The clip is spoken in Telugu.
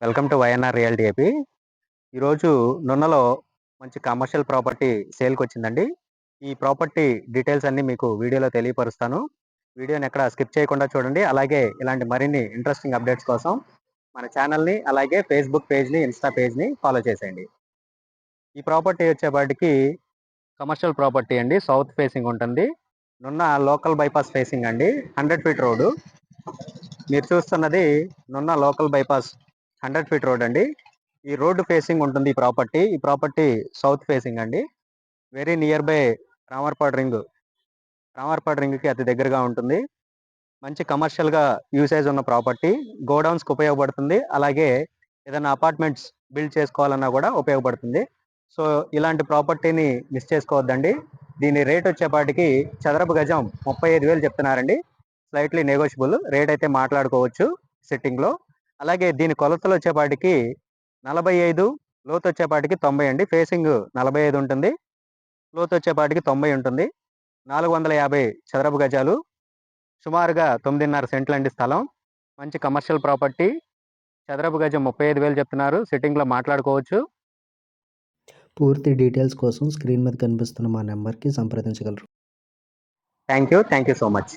Welcome to YNR reality AP. ఈరోజు నున్నలో మంచి కమర్షియల్ ప్రాపర్టీ సేల్కి వచ్చిందండి. ఈ ప్రాపర్టీ డీటెయిల్స్ అన్నీ మీకు వీడియోలో తెలియపరుస్తాను. వీడియోని ఎక్కడ స్కిప్ చేయకుండా చూడండి. అలాగే ఇలాంటి మరిన్ని ఇంట్రెస్టింగ్ అప్డేట్స్ కోసం మన ఛానల్ని, అలాగే ఫేస్బుక్ పేజ్ని, ఇన్స్టా పేజ్ని ఫాలో చేసేయండి. ఈ ప్రాపర్టీ వచ్చేపాటికి కమర్షియల్ ప్రాపర్టీ అండి. సౌత్ ఫేసింగ్ ఉంటుంది. నున్న లోకల్ బైపాస్ ఫేసింగ్ అండి. 100 ఫీట్ రోడ్డు. మీరు చూస్తున్నది నున్న లోకల్ బైపాస్ 100 ఫీట్ రోడ్ అండి. ఈ రోడ్డు ఫేసింగ్ ఉంటుంది ఈ ప్రాపర్టీ సౌత్ ఫేసింగ్ అండి. వెరీ నియర్ బై రామర్పాడు రింగ్కి అతి దగ్గరగా ఉంటుంది. మంచి కమర్షియల్గా యూసేజ్ ఉన్న ప్రాపర్టీ. గోడౌన్స్కి ఉపయోగపడుతుంది. అలాగే ఏదైనా అపార్ట్మెంట్స్ బిల్డ్ చేసుకోవాలన్నా కూడా ఉపయోగపడుతుంది. సో ఇలాంటి ప్రాపర్టీని మిస్ చేసుకోవద్దండి. దీని రేట్ వచ్చేపాటికి చదరపు గజం 35,000 చెప్తున్నారండి. స్లైట్లీ నెగోషియబుల్ రేట్ అయితే మాట్లాడుకోవచ్చు సిట్టింగ్లో. అలాగే దీని కొలతలు వచ్చేపాటికి 45, లోతు వచ్చేపాటికి 90 అండి. ఫేసింగ్ 45 ఉంటుంది, లోతు వచ్చేపాటికి 90 ఉంటుంది. 450 చదరపు గజాలు, సుమారుగా 9.5 సెంట్లు అండి స్థలం. మంచి కమర్షియల్ ప్రాపర్టీ. చదరపు గజం 35,000 చెప్తున్నారు. సిట్టింగ్లో మాట్లాడుకోవచ్చు. పూర్తి డీటెయిల్స్ కోసం స్క్రీన్ మీద కనిపిస్తున్న మా నెంబర్కి సంప్రదించగలరు. Thank you so much.